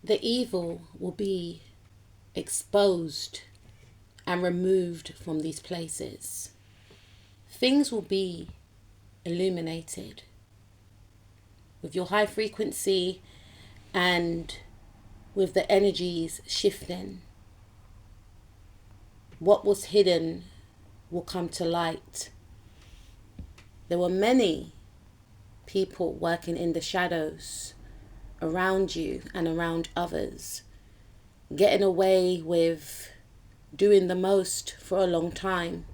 The evil will be exposed and removed from these places. Things will be illuminated with your high frequency and with the energies shifting. What was hidden will come to light. There were many people working in the shadows around you and around others, getting away with doing the most for a long time,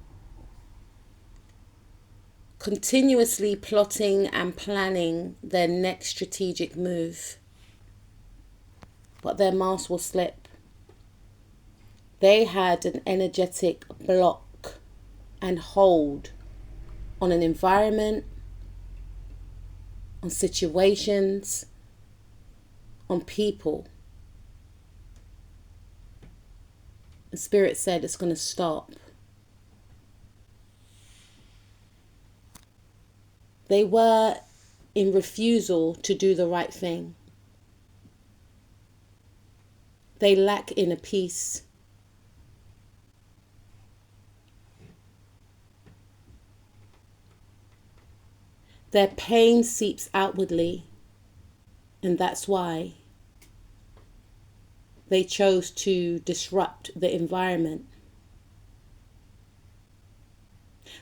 continuously plotting and planning their next strategic move. But their mask will slip. They had an energetic block and hold on an environment, on situations, on people. The Spirit said it's going to stop. They were in refusal to do the right thing. They lack inner peace. Their pain seeps outwardly, and that's why they chose to disrupt the environment.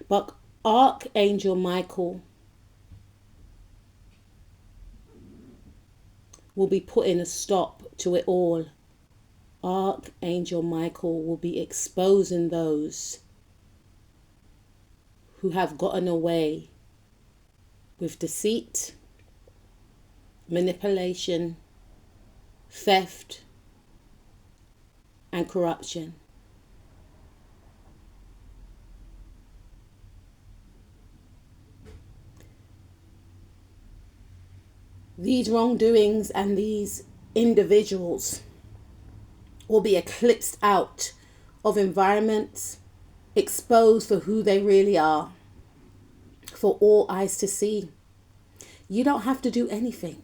But Archangel Michael will be putting a stop to it all. Archangel Michael will be exposing those who have gotten away with deceit, manipulation, theft, and corruption. These wrongdoings and these individuals will be eclipsed out of environments, exposed for who they really are, for all eyes to see. You don't have to do anything.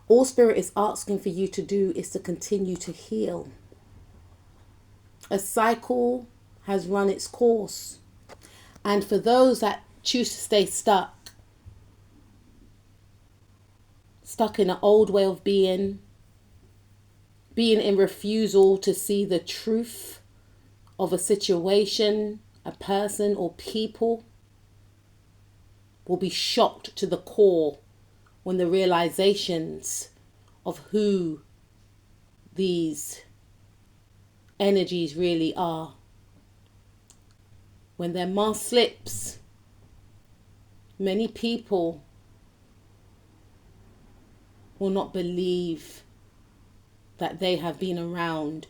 All Spirit is asking for you to do is to continue to heal. A cycle has run its course. And for those that choose to stay stuck in an old way of being in refusal to see the truth of a situation, a person or people, will be shocked to the core when the realizations of who these energies really are. When their mask slips, many people will not believe that they have been around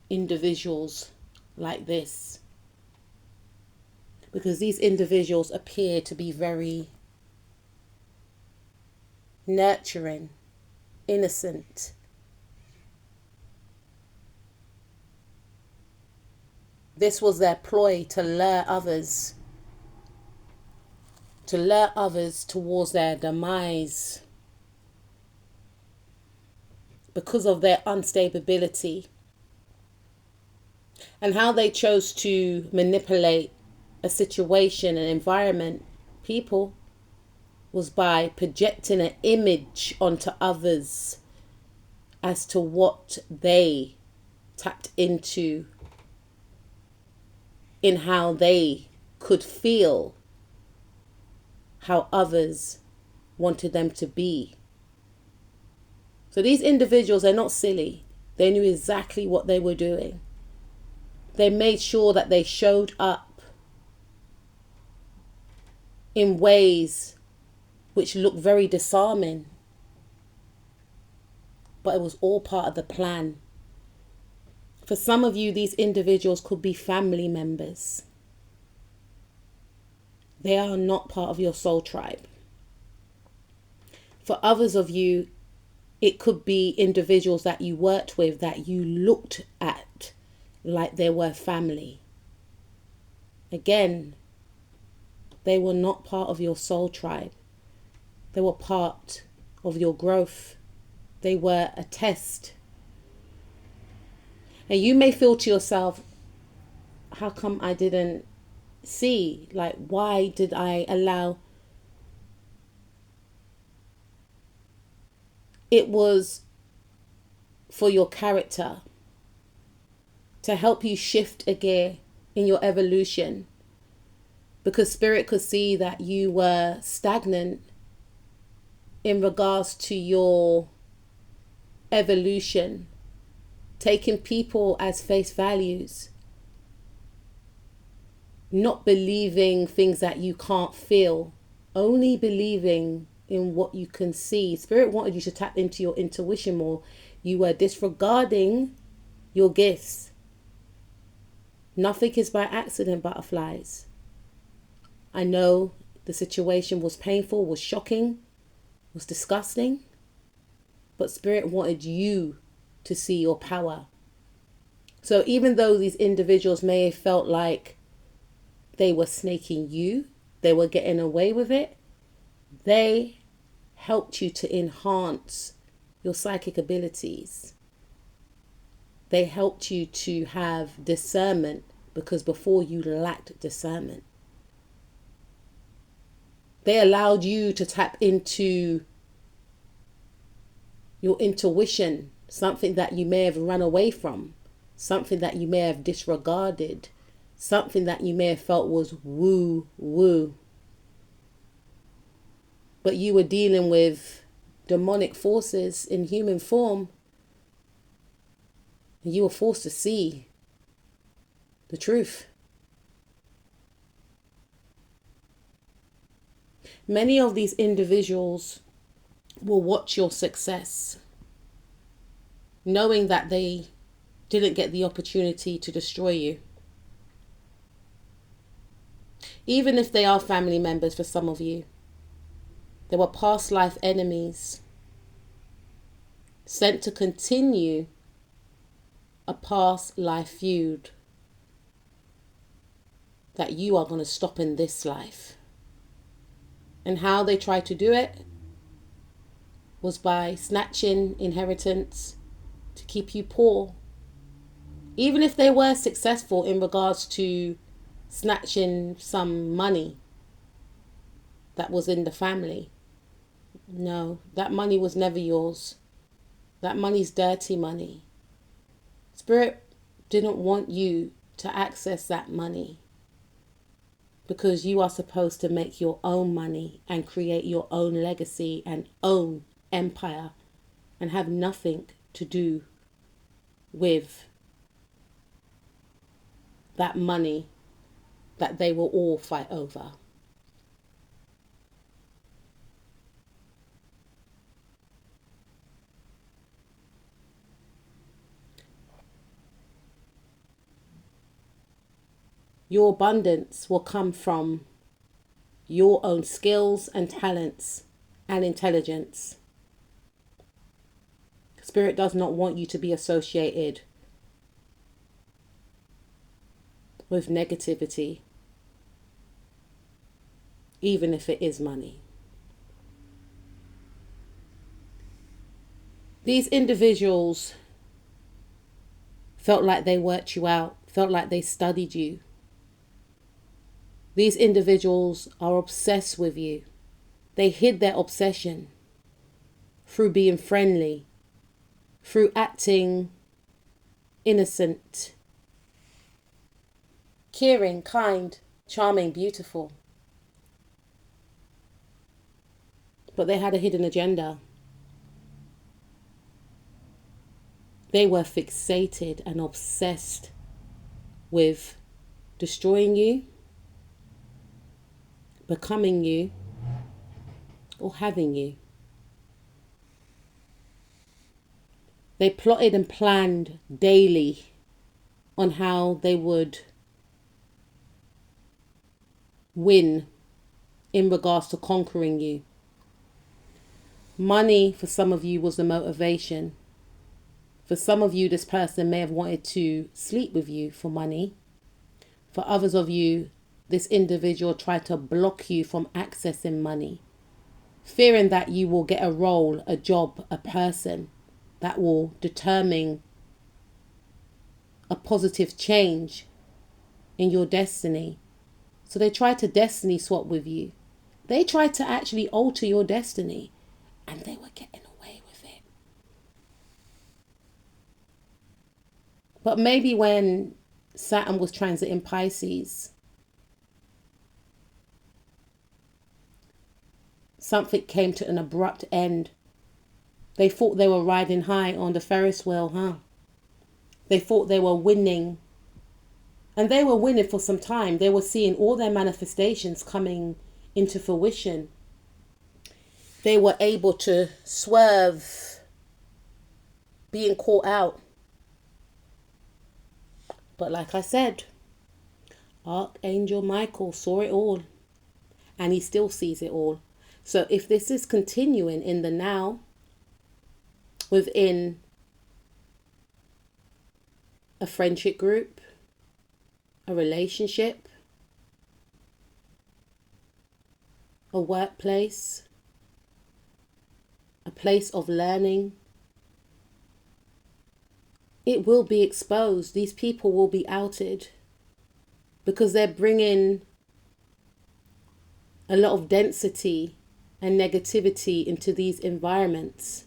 individuals like this, because these individuals appear to be very nurturing, innocent. This was their ploy to lure others towards their demise because of their unstability and how they chose to manipulate a situation, an environment, people, was by projecting an image onto others as to what they tapped into in how they could feel how others wanted them to be. So these individuals are not silly. They knew exactly what they were doing. They made sure that they showed up in ways which looked very disarming. But it was all part of the plan. For some of you, these individuals could be family members. They are not part of your soul tribe. For others of you, it could be individuals that you worked with that you looked at like they were family. Again, they were not part of your soul tribe. They were part of your growth. They were a test. And you may feel to yourself, how come I didn't see? Like, why did I allow? It was for your character, to help you shift a gear in your evolution, because Spirit could see that you were stagnant in regards to your evolution, taking people as face values, not believing things that you can't feel, only believing in what you can see. Spirit wanted you to tap into your intuition more. You were disregarding your gifts. Nothing is by accident, butterflies. I know the situation was painful, was shocking, was disgusting, but Spirit wanted you to see your power. So even though these individuals may have felt like they were snaking you, they were getting away with it, they helped you to enhance your psychic abilities. They helped you to have discernment, because before you lacked discernment. They allowed you to tap into your intuition, something that you may have run away from, something that you may have disregarded, something that you may have felt was woo woo. But you were dealing with demonic forces in human form. And you were forced to see the truth. Many of these individuals will watch your success, knowing that they didn't get the opportunity to destroy you. Even if they are family members for some of you, they were past life enemies sent to continue a past life feud that you are going to stop in this life. And how they tried to do it was by snatching inheritance to keep you poor. Even if they were successful in regards to snatching some money that was in the family. No, that money was never yours. That money's dirty money. Spirit didn't want you to access that money, because you are supposed to make your own money and create your own legacy and own empire, and have nothing to do with that money that they will all fight over. Your abundance will come from your own skills and talents and intelligence. Spirit does not want you to be associated with negativity, even if it is money. These individuals felt like they worked you out, felt like they studied you. These individuals are obsessed with you. They hid their obsession through being friendly, through acting innocent, caring, kind, charming, beautiful. But they had a hidden agenda. They were fixated and obsessed with destroying you, becoming you, or having you. They plotted and planned daily on how they would win in regards to conquering you. Money for some of you was the motivation. For some of you, this person may have wanted to sleep with you for money. For others of you, this individual tried to block you from accessing money. fearing that you will get a role, a job, a person that will determine a positive change in your destiny. So they try to destiny swap with you. They tried to actually alter your destiny, and they were getting away with it. But maybe when Saturn was transiting Pisces, something came to an abrupt end. They thought they were riding high on the Ferris wheel, huh? They thought they were winning. And they were winning for some time. They were seeing all their manifestations coming into fruition. They were able to swerve being caught out. But like I said, Archangel Michael saw it all, and he still sees it all. So if this is continuing in the now, within a friendship group, a relationship, a workplace, a place of learning, it will be exposed. These people will be outed because they're bringing a lot of density and negativity into these environments.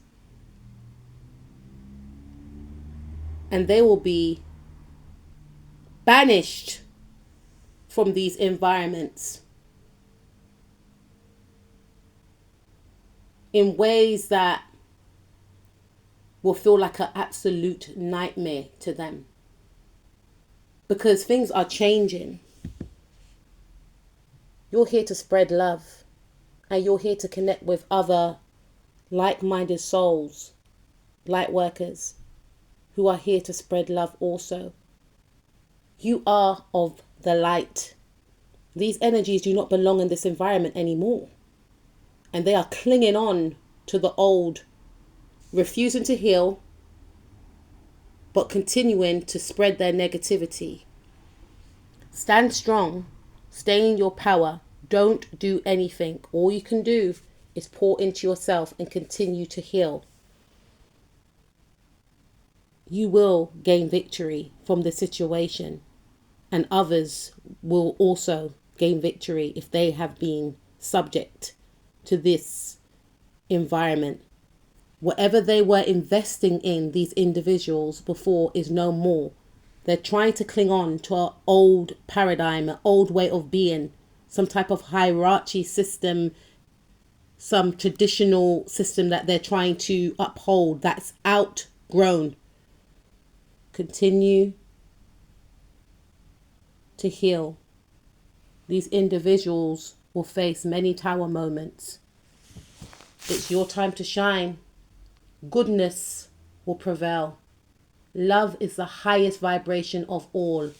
And they will be banished from these environments in ways that will feel like an absolute nightmare to them, because things are changing. You're here to spread love, and you're here to connect with other like-minded souls, light workers, who are here to spread love also. You are of the light. These energies do not belong in this environment anymore. And they are clinging on to the old, refusing to heal, but continuing to spread their negativity. Stand strong, stay in your power, don't do anything. All you can do is pour into yourself and continue to heal. You will gain victory from the situation, and others will also gain victory if they have been subject to this environment. Whatever they were investing in, these individuals before, is no more. They're trying to cling on to an old paradigm, an old way of being, some type of hierarchy system, some traditional system that they're trying to uphold that's outgrown. Continue to heal. These individuals will face many tower moments. It's your time to shine. Goodness will prevail. Love is the highest vibration of all.